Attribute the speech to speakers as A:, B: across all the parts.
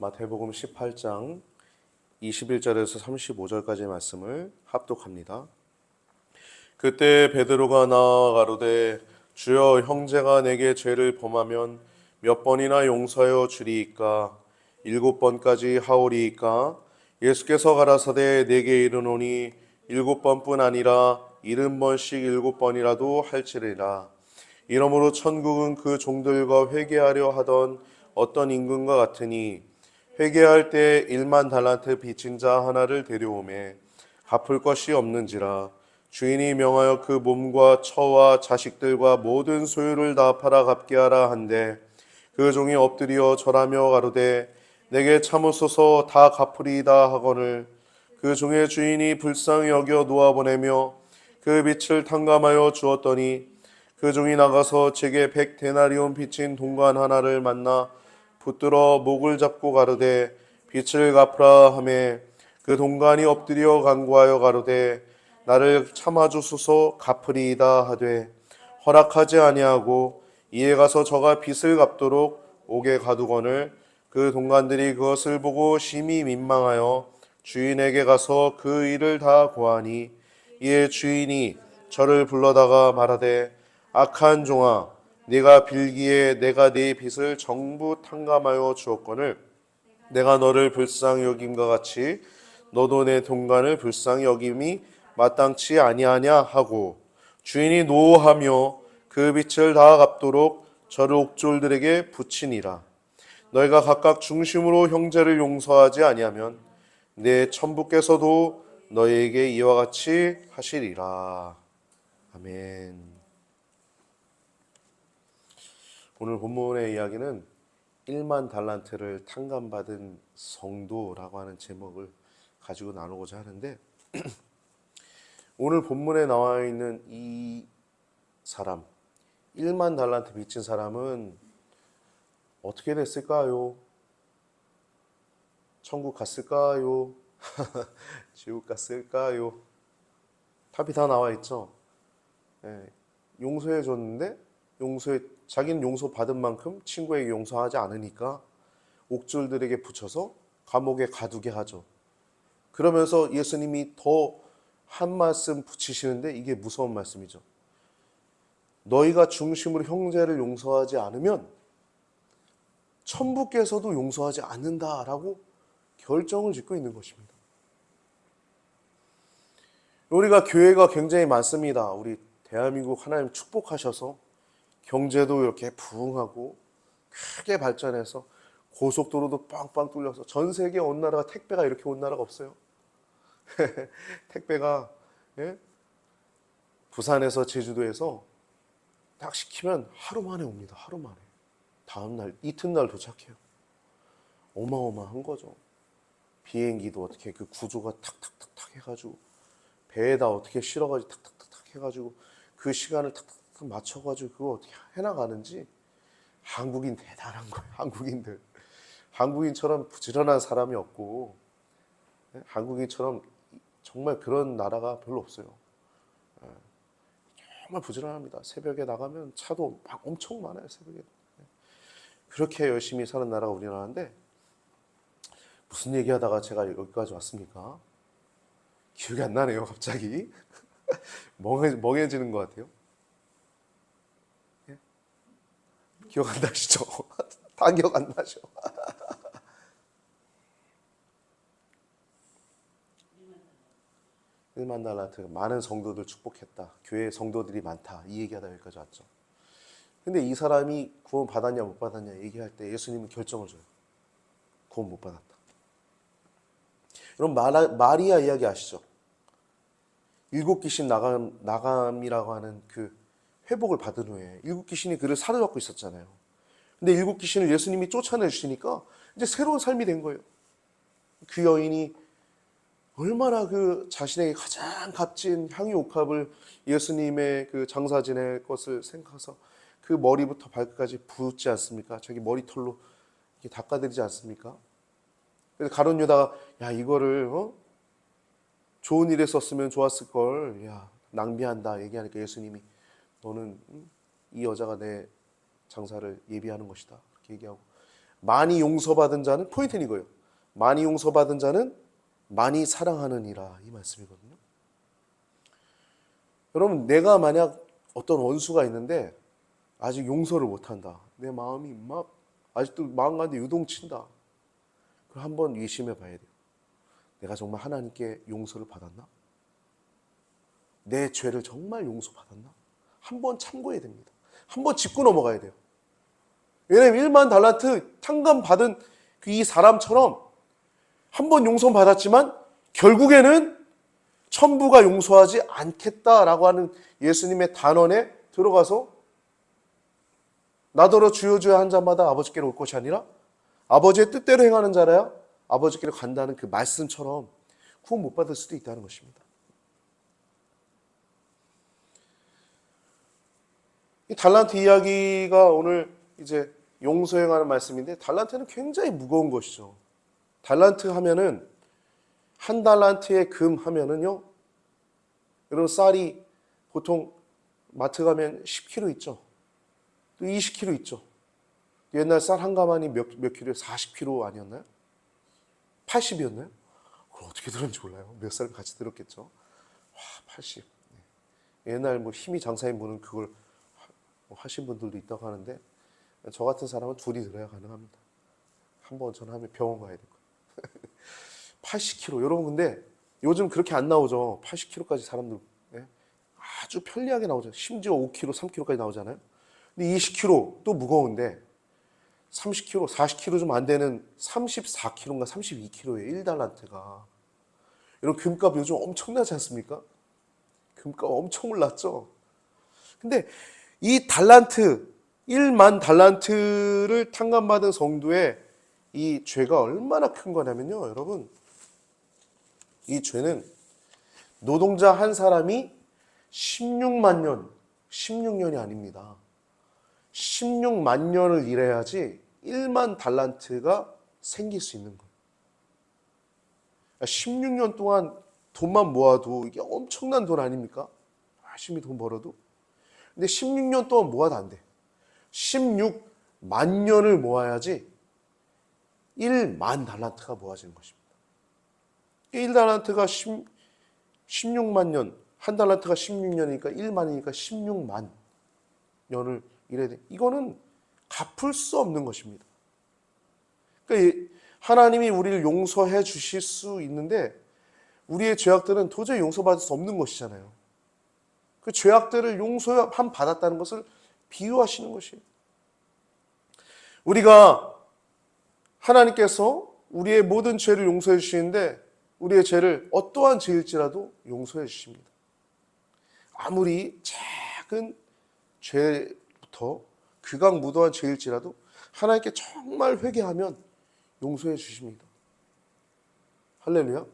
A: 마태복음 18장 21절에서 35절까지의 말씀을 합독합니다. 그때 베드로가 나아 가로되 주여, 형제가 내게 죄를 범하면 몇 번이나 용서하여 주리이까? 7번까지 하오리이까? 예수께서 가라사대 내게 이르노니 7번뿐 아니라 70번씩 7번이라도 할지니라. 이러므로 천국은 그 종들과 회개하려 하던 어떤 임금과 같으니, 회개할 때 1만 달란트 빚진 자 하나를 데려오매 갚을 것이 없는지라. 주인이 명하여 그 몸과 처와 자식들과 모든 소유를 다 팔아 갚게 하라 한데, 그 종이 엎드려 절하며 가로되 내게 참으소서, 다 갚으리이다 하거늘, 그 종의 주인이 불쌍히 여겨 놓아보내며 그 빚을 탕감하여 주었더니, 그 종이 나가서 제게 100데나리온 빚진 동관 하나를 만나 붙들어 목을 잡고 가로되 빚을 갚으라 하매, 그 동관이 엎드려 간구하여 가로되 나를 참아주소서, 갚으리이다 하되 허락하지 아니하고, 이에 가서 저가 빚을 갚도록 옥에 가두거늘, 그 동관들이 그것을 보고 심히 민망하여 주인에게 가서 그 일을 다 고하니, 이에 주인이 저를 불러다가 말하되 악한 종아, 네가 빌기에 내가 네 빚을 전부 탕감하여 주었거늘, 내가 너를 불쌍히 여김과 같이 너도 내 동관을 불쌍히 여김이 마땅치 아니하냐 하고, 주인이 노하며 그 빚을 다 갚도록 저를 옥졸들에게 붙이니라. 너희가 각각 중심으로 형제를 용서하지 아니하면 내 천부께서도 너희에게 이와 같이 하시리라. 아멘. 오늘 본문의 이야기는 1만 달란트를 탕감받은 성도라고 하는 제목을 가지고 나누고자 하는데, 오늘 본문에 나와 있는 이 사람, 1만 달란트 빚진 사람은 어떻게 됐을까요? 천국 갔을까요? 지옥 갔을까요? 답이 다 나와 있죠. 용서해 줬는데 자기는 용서 받은 만큼 친구에게 용서하지 않으니까 옥졸들에게 붙여서 감옥에 가두게 하죠. 그러면서 예수님이 더 한 말씀 붙이시는데, 이게 무서운 말씀이죠. 너희가 중심으로 형제를 용서하지 않으면 천부께서도 용서하지 않는다라고 결정을 짓고 있는 것입니다. 우리가 교회가 굉장히 많습니다. 우리 대한민국 하나님 축복하셔서 경제도 이렇게 부흥하고 크게 발전해서 고속도로도 빵빵 뚫려서 전 세계 어느 나라가 택배가 이렇게 온 나라가 없어요. 택배가 부산에서 제주도에서 딱 시키면 하루 만에 옵니다. 하루 만에. 다음 날 이튿날 도착해요. 어마어마한 거죠. 비행기도 어떻게 그 구조가 탁탁탁탁 해가지고 배에다 어떻게 실어가지고 탁탁탁탁 해가지고 그 시간을 탁탁탁 맞춰가지고 그거 어떻게 해나가는지, 한국인 대단한 거예요. 한국인들. 한국인처럼 부지런한 사람이 없고, 한국인처럼 정말 그런 나라가 별로 없어요. 정말 부지런합니다. 새벽에 나가면 차도 막 엄청 많아요. 새벽에. 그렇게 열심히 사는 나라가 우리나라인데, 무슨 얘기하다가 제가 여기까지 왔습니까? 기억이 안 나네요. 갑자기 멍해지는 것 같아요. 기억 안 나시죠? 다 기억 안 나죠? 1만 달란트, 많은 성도들 축복했다. 교회 성도들이 많다. 이 얘기하다 여기까지 왔죠. 근데 이 사람이 구원 받았냐 못 받았냐 얘기할 때 예수님은 결정을 줘요. 구원 못 받았다. 여러분, 마리아 이야기 아시죠? 7귀신 나감이라고 하는 그 회복을 받은 후에 7귀신이 그를 사로잡고 있었잖아요. 근데 7귀신을 예수님이 쫓아내 주시니까 이제 새로운 삶이 된 거예요. 그 여인이 얼마나 그 자신에게 가장 값진 향유 옥합을 예수님의 그 장사 지낼 것을 생각해서 그 머리부터 발끝까지 붓지 않습니까? 자기 머리털로 이렇게 닦아드리지 않습니까? 그래서 가룟 유다가 야, 이거를 좋은 일에 썼으면 좋았을 걸, 야, 낭비한다 얘기하니까 예수님이 너는 이 여자가 내 장사를 예비하는 것이다 그렇게 얘기하고, 많이 용서받은 자는, 포인트는 이거예요. 많이 용서받은 자는 많이 사랑하느니라, 이 말씀이거든요. 여러분, 내가 만약 어떤 원수가 있는데 아직 용서를 못한다. 내 마음이 막 아직도 마음 가운데 유동친다. 그럼 한번 의심해 봐야 돼요. 내가 정말 하나님께 용서를 받았나? 내 죄를 정말 용서받았나? 한번 참고해야 됩니다. 한번 짚고 넘어가야 돼요. 왜냐하면 1만 달란트 탕감 받은 이 사람처럼 한번 용서받았지만 결국에는 천부가 용서하지 않겠다라고 하는 예수님의 단언에 들어가서 나더러 주여 주여 한 자마다 아버지께로 올 것이 아니라 아버지의 뜻대로 행하는 자라야 아버지께로 간다는 그 말씀처럼 구원 못 받을 수도 있다는 것입니다. 이 달란트 이야기가 오늘 이제 용서행하는 말씀인데, 달란트는 굉장히 무거운 것이죠. 달란트 하면은, 한 달란트의 금 하면은요, 여러분 쌀이 보통 마트 가면 10kg 있죠. 또 20kg 있죠. 옛날 쌀 한 가마니 몇 킬로에 40kg 아니었나요? 80이었나요? 그걸 어떻게 들었는지 몰라요. 몇 살 같이 들었겠죠. 와, 80. 옛날 뭐 힘이 장사인 분은 그걸 하신 분들도 있다고 하는데, 저 같은 사람은 둘이 들어야 가능합니다. 한번 전화하면 병원 가야 되고. 80kg. 여러분, 근데 요즘 그렇게 안 나오죠. 80kg까지 사람들 아주 편리하게 나오죠. 심지어 5kg, 3kg까지 나오잖아요. 근데 20kg 또 무거운데 30kg, 40kg 좀 안 되는 34kg인가 32kg에 1달란트가. 여러분, 금값 요즘 엄청나지 않습니까? 금값 엄청 올랐죠. 근데 이 달란트, 1만 달란트를 탕감받은 성도의 이 죄가 얼마나 큰 거냐면요, 여러분, 이 죄는 노동자 한 사람이 16만 년, 16년이 아닙니다. 16만 년을 일해야지 1만 달란트가 생길 수 있는 거예요. 16년 동안 돈만 모아도 이게 엄청난 돈 아닙니까? 열심히 돈 벌어도. 근데 16년 동안 모아도 안 돼. 16만 년을 모아야지 1만 달란트가 모아지는 것입니다. 1달란트가 16만 년, 한 달란트가 16년이니까 1만이니까 16만 년을 일해야 돼. 이거는 갚을 수 없는 것입니다. 그러니까 하나님이 우리를 용서해 주실 수 있는데 우리의 죄악들은 도저히 용서받을 수 없는 것이잖아요. 그 죄악들을 용서함 받았다는 것을 비유하시는 것이에요. 우리가 하나님께서 우리의 모든 죄를 용서해 주시는데 우리의 죄를 어떠한 죄일지라도 용서해 주십니다. 아무리 작은 죄부터 극악무도한 죄일지라도 하나님께 정말 회개하면 용서해 주십니다. 할렐루야.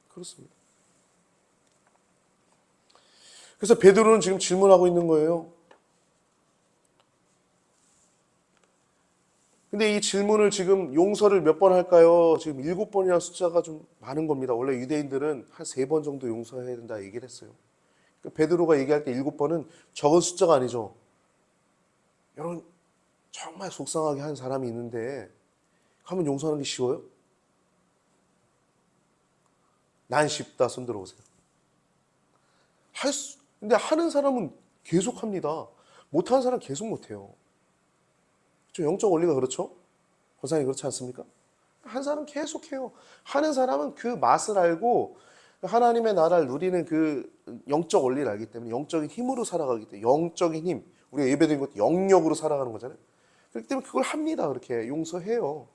A: 그렇습니다. 그래서 베드로는 지금 질문하고 있는 거예요. 근데 이 질문을 지금 용서를 몇 번 할까요? 지금 7번이라는 숫자가 좀 많은 겁니다. 원래 유대인들은 한 3번 정도 용서해야 된다 얘기를 했어요. 베드로가 얘기할 때 7번은 적은 숫자가 아니죠. 여러분, 정말 속상하게 한 사람이 있는데 하면 용서하는 게 쉬워요? 난 쉽다. 손 들어보세요. 근데 하는 사람은 계속 합니다. 못하는 사람은 계속 못해요. 영적 원리가 그렇죠? 권사님 그렇지 않습니까? 한 사람은 계속 해요. 하는 사람은 그 맛을 알고 하나님의 나라를 누리는 그 영적 원리를 알기 때문에 영적인 힘으로 살아가기 때문에 영적인 힘, 우리가 예배드린 것도 영역으로 살아가는 거잖아요. 그렇기 때문에 그걸 합니다. 그렇게 용서해요.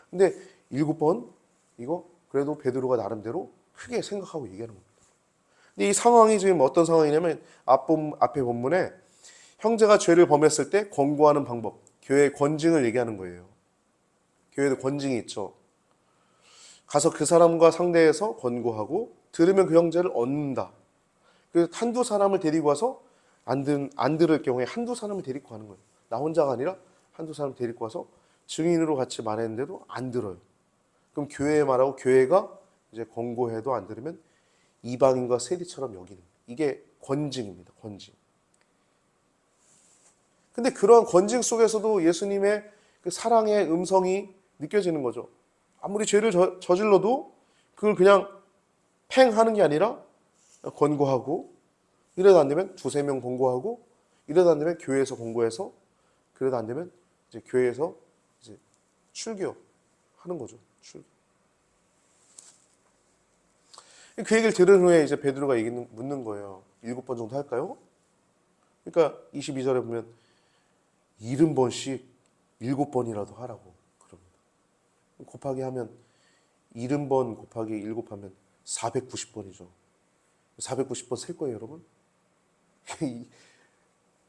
A: 근데 7번 이거 그래도 베드로가 나름대로 크게 생각하고 얘기하는 겁니다. 근데 이 상황이 지금 어떤 상황이냐면 앞에 본문에 형제가 죄를 범했을 때 권고하는 방법, 교회의 권징을 얘기하는 거예요. 교회에도 권징이 있죠. 가서 그 사람과 상대해서 권고하고 들으면 그 형제를 얻는다. 그래서 한두 사람을 데리고 와서 안 들을 경우에 한두 사람을 데리고 가는 거예요. 나 혼자가 아니라 한두 사람을 데리고 와서 증인으로 같이 말했는데도 안 들어요. 그럼 교회에 말하고 교회가 이제 권고해도 안 들으면 이방인과 세리처럼 여기는, 이게 권징입니다. 권징. 근데 그러한 권징 속에서도 예수님의 그 사랑의 음성이 느껴지는 거죠. 아무리 죄를 저질러도 그걸 그냥 팽 하는 게 아니라 권고하고, 이래도 안 되면 두세 명 권고하고, 이래도 안 되면 교회에서 권고해서, 그래도 안 되면 이제 교회에서 이제 출교하는 거죠. 출교. 그 얘기를 들은 후에 이제 베드로가 묻는 거예요. 7번 정도 할까요? 그러니까 22절에 보면 70번씩 7번이라도 하라고 그럽니다. 곱하기 하면 70번 곱하기 7 하면 490번이죠. 490번 셀 거예요, 여러분.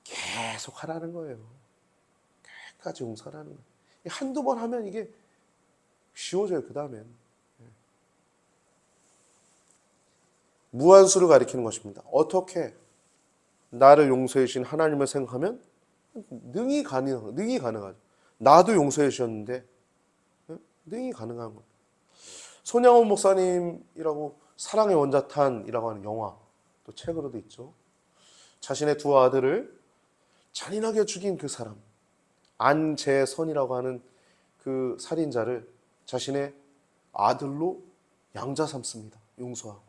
A: 계속 하라는 거예요. 끝까지 용서하라는 거예요. 한두 번 하면 이게 쉬워져요, 그 다음엔. 무한수를 가리키는 것입니다. 어떻게 나를 용서해 주신 하나님을 생각하면 능히 가능하죠. 나도 용서해 주셨는데 능히 가능한 거예요. 손양원 목사님이라고 사랑의 원자탄이라고 하는 영화, 또 책으로도 있죠. 자신의 두 아들을 잔인하게 죽인 그 사람, 안재선이라고 하는 그 살인자를 자신의 아들로 양자 삼습니다. 용서하고.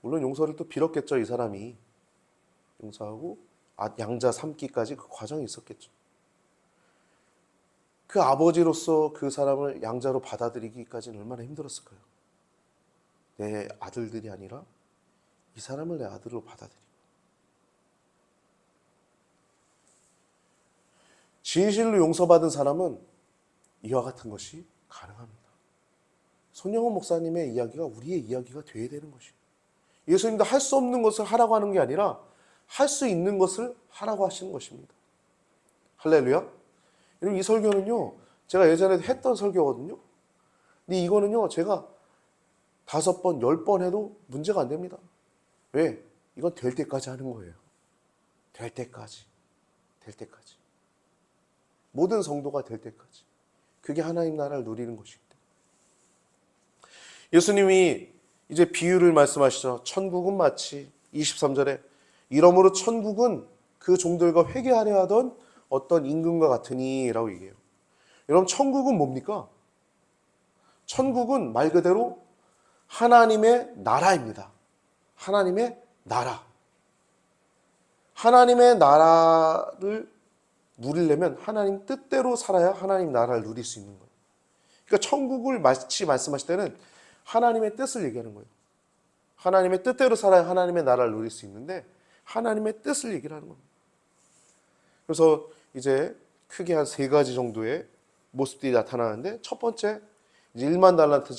A: 물론 용서를 또 빌었겠죠. 이 사람이 용서하고 양자 삼기까지 그 과정이 있었겠죠. 그 아버지로서 그 사람을 양자로 받아들이기까지는 얼마나 힘들었을까요? 내 아들들이 아니라 이 사람을 내 아들로 받아들이고. 진실로 용서받은 사람은 이와 같은 것이 가능합니다. 손영훈 목사님의 이야기가 우리의 이야기가 되어야 되는 것이에요. 예수님도 할 수 없는 것을 하라고 하는 게 아니라 할 수 있는 것을 하라고 하시는 것입니다. 할렐루야. 여러분, 이 설교는요, 제가 예전에 했던 설교거든요. 근데 이거는요, 제가 5번, 10번 해도 문제가 안 됩니다. 왜? 이건 될 때까지 하는 거예요. 될 때까지. 될 때까지. 모든 성도가 될 때까지. 그게 하나님 나라를 누리는 것입니다. 예수님이 이제 비유를 말씀하시죠. 천국은 마치 23절에 이러므로 천국은 그 종들과 회개하려 하던 어떤 임금과 같으니 라고 얘기해요. 여러분, 천국은 뭡니까? 천국은 말 그대로 하나님의 나라입니다. 하나님의 나라. 하나님의 나라를 누리려면 하나님 뜻대로 살아야 하나님 나라를 누릴 수 있는 거예요. 그러니까 천국을 마치 말씀하실 때는 하나님의 뜻을 얘기하는 거예요. 하나님의 뜻대로 살아야 하나님의 나라를 누릴 수 있는데 하나님의 뜻을 얘기를 하는 겁니다. 그래서 이제 크게 한 3가지 정도의 모습들이 나타나는데, 첫 번째, 1만 달란트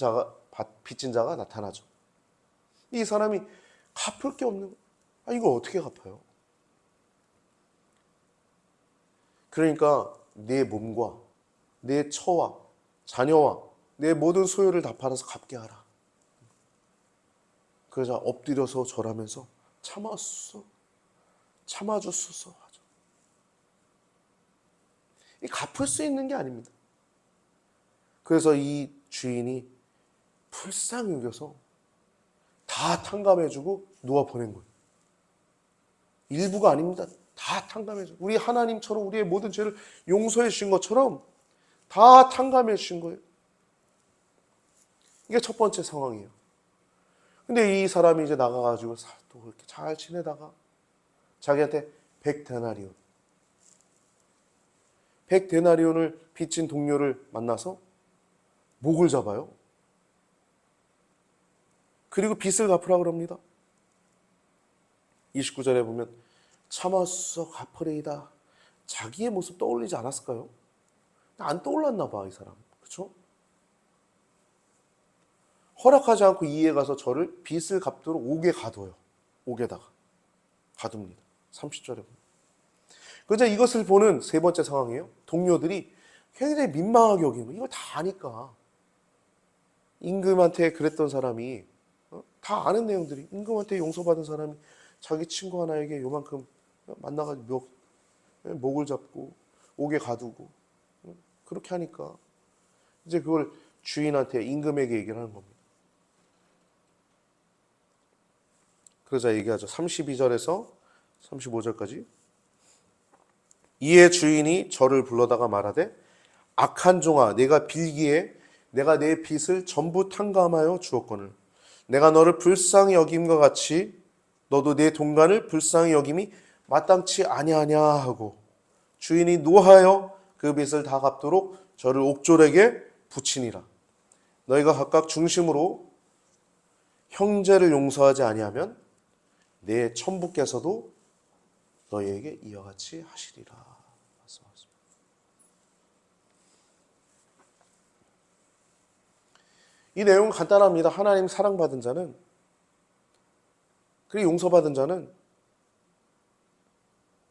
A: 빚진 자가 나타나죠. 이 사람이 갚을 게 없는 거예요. 이걸 어떻게 갚아요? 그러니까 내 몸과 내 처와 자녀와 내 모든 소유를 다 팔아서 갚게 하라. 그러자 엎드려서 절하면서 참아주소서 하죠. 이 갚을 수 있는 게 아닙니다. 그래서 이 주인이 불쌍히 여겨서 다 탕감해주고 놓아보낸 거예요. 일부가 아닙니다. 다 탕감해주고, 우리 하나님처럼 우리의 모든 죄를 용서해 주신 것처럼 다 탕감해 주신 거예요. 이게 첫 번째 상황이에요. 근데 이 사람이 이제 나가가지고 또 그렇게 잘 지내다가 자기한테 100데나리온을 빚진 동료를 만나서 목을 잡아요. 그리고 빚을 갚으라 그럽니다. 29절에 보면 참았어 갚으리이다. 자기의 모습 떠올리지 않았을까요? 안 떠올랐나 봐, 이 사람. 그렇죠? 허락하지 않고 이에 가서 저를 빚을 갚도록 옥에 가둬요. 옥에다가 가둡니다. 30절에 보면. 그러자 이것을 보는 3번째 상황이에요. 동료들이 굉장히 민망하게 여기는 거예요. 이걸 다 아니까. 임금한테 그랬던 사람이, 다 아는 내용들이, 임금한테 용서받은 사람이 자기 친구 하나에게 요만큼 만나가지고 목을 잡고 옥에 가두고 그렇게 하니까 이제 그걸 주인한테, 임금에게 얘기를 하는 겁니다. 그러자 얘기하죠. 32절에서 35절까지. 이에 주인이 저를 불러다가 말하되 악한 종아, 내가 빌기에 내가 내 빚을 전부 탕감하여 주었거늘 내가 너를 불쌍히 여김과 같이 너도 내 동간을 불쌍히 여김이 마땅치 아니하냐 하고 주인이 노하여 그 빚을 다 갚도록 저를 옥졸에게 붙이니라. 너희가 각각 중심으로 형제를 용서하지 아니하면 내 천부께서도 너희에게 이와 같이 하시리라. 말씀하셨습니다. 이 내용은 간단합니다. 하나님 사랑받은 자는, 그리고 용서받은 자는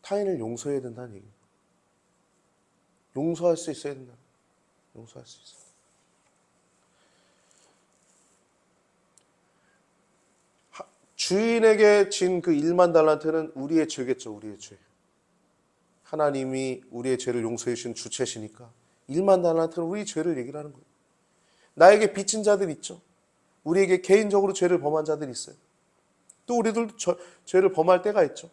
A: 타인을 용서해야 된다는 얘기입니다. 용서할 수 있어야 된다. 용서할 수 있어요. 주인에게 진 그 1만 달란트는 우리의 죄겠죠. 우리의 죄. 하나님이 우리의 죄를 용서해 주신 주체시니까 1만 달란트는 우리 죄를 얘기를 하는 거예요. 나에게 빚진 자들 있죠. 우리에게 개인적으로 죄를 범한 자들이 있어요. 또 우리들도 죄를 범할 때가 있죠.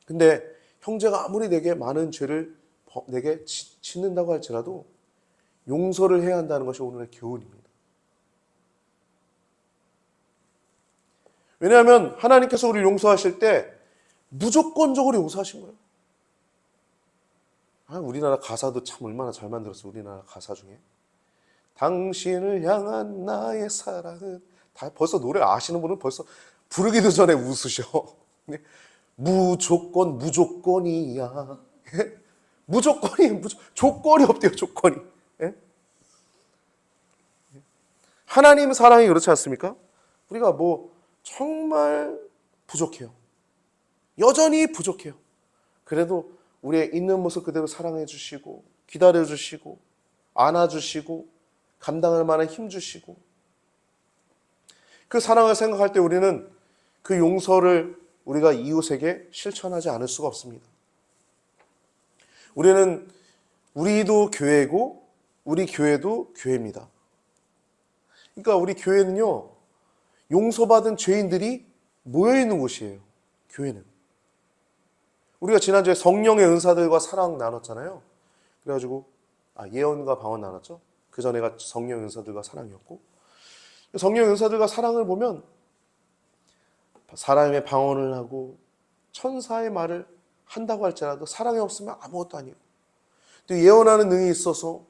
A: 근데 형제가 아무리 내게 많은 죄를 내게 짓는다고 할지라도 용서를 해야 한다는 것이 오늘의 교훈입니다. 왜냐하면 하나님께서 우리를 용서하실 때 무조건적으로 용서하신 거예요. 우리나라 가사도 참 얼마나 잘 만들었어요. 우리나라 가사 중에 당신을 향한 나의 사랑은, 다 벌써 노래 아시는 분은 벌써 부르기도 전에 웃으셔. 무조건이야. 무조건이 조건이 없대요. 조건이. 하나님 사랑이 그렇지 않습니까? 우리가 정말 부족해요. 여전히 부족해요. 그래도 우리의 있는 모습 그대로 사랑해 주시고 기다려 주시고 안아 주시고 감당할 만한 힘 주시고, 그 사랑을 생각할 때 우리는 그 용서를 우리가 이웃에게 실천하지 않을 수가 없습니다. 우리도 교회고 우리 교회도 교회입니다. 그러니까 우리 교회는요, 용서받은 죄인들이 모여있는 곳이에요. 교회는. 우리가 지난주에 성령의 은사들과 사랑 나눴잖아요. 그래가지고 예언과 방언 나눴죠. 그 전에가 성령의 은사들과 사랑이었고, 성령의 은사들과 사랑을 보면 사람의 방언을 하고 천사의 말을 한다고 할지라도 사랑이 없으면 아무것도 아니에요. 또 예언하는 능이 있어서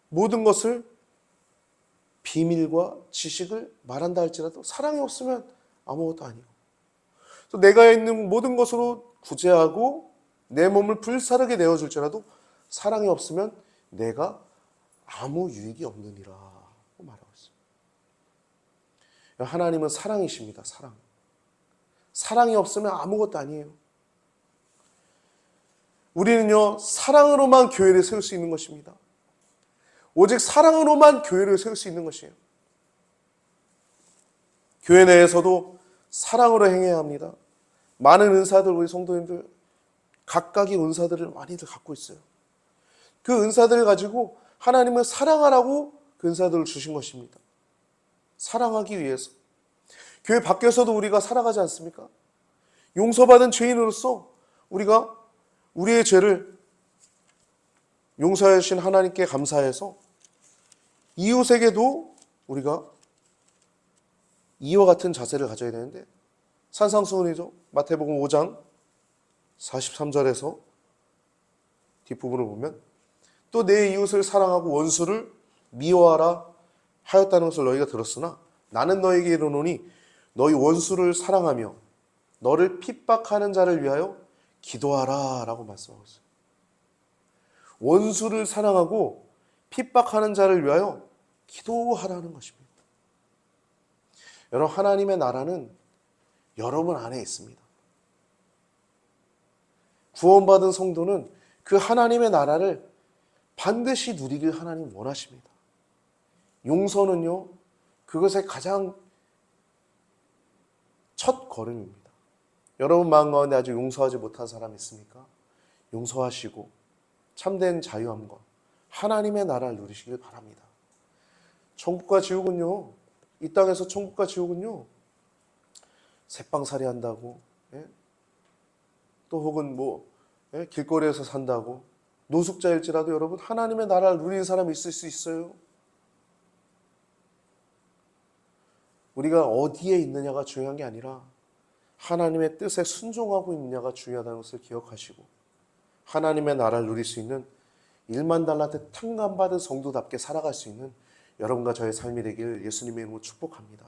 A: 모든 것을 비밀과 지식을 말한다 할지라도 사랑이 없으면 아무것도 아니고, 또 내가 있는 모든 것으로 구제하고 내 몸을 불사르게 내어줄지라도 사랑이 없으면 내가 아무 유익이 없느니라 말하고 있어요. 하나님은 사랑이십니다. 사랑이 없으면 아무것도 아니에요. 우리는요, 사랑으로만 교회를 세울 수 있는 것입니다. 오직 사랑으로만 교회를 세울 수 있는 것이에요. 교회 내에서도 사랑으로 행해야 합니다. 많은 은사들, 우리 성도님들 각각의 은사들을 많이들 갖고 있어요. 그 은사들을 가지고 하나님은 사랑하라고 그 은사들을 주신 것입니다. 사랑하기 위해서. 교회 밖에서도 우리가 살아가지 않습니까? 용서받은 죄인으로서 우리가 우리의 죄를 용서해 주신 하나님께 감사해서 이웃에게도 우리가 이와 같은 자세를 가져야 되는데, 산상수훈이죠. 마태복음 5장 43절에서 뒷부분을 보면 또 내 이웃을 사랑하고 원수를 미워하라 하였다는 것을 너희가 들었으나 나는 너희에게 이르노니 너희 원수를 사랑하며 너를 핍박하는 자를 위하여 기도하라 라고 말씀하고 있어요. 원수를 사랑하고 핍박하는 자를 위하여 기도하라는 것입니다. 여러분, 하나님의 나라는 여러분 안에 있습니다. 구원받은 성도는 그 하나님의 나라를 반드시 누리길 하나님 원하십니다. 용서는요, 그것의 가장 첫 걸음입니다. 여러분 마음 가운데 아직 용서하지 못한 사람 있습니까? 용서하시고 참된 자유함과 하나님의 나라를 누리시길 바랍니다. 천국과 지옥은요, 이 땅에서 천국과 지옥은요, 새빵살이 한다고, 또 혹은 예? 길거리에서 산다고 노숙자일지라도 여러분 하나님의 나라를 누리는 사람이 있을 수 있어요. 우리가 어디에 있느냐가 중요한 게 아니라 하나님의 뜻에 순종하고 있느냐가 중요하다는 것을 기억하시고 하나님의 나라를 누릴 수 있는 1만 달란트 탕감받은 성도답게 살아갈 수 있는 여러분과 저의 삶이 되길 예수님의 이름으로 축복합니다.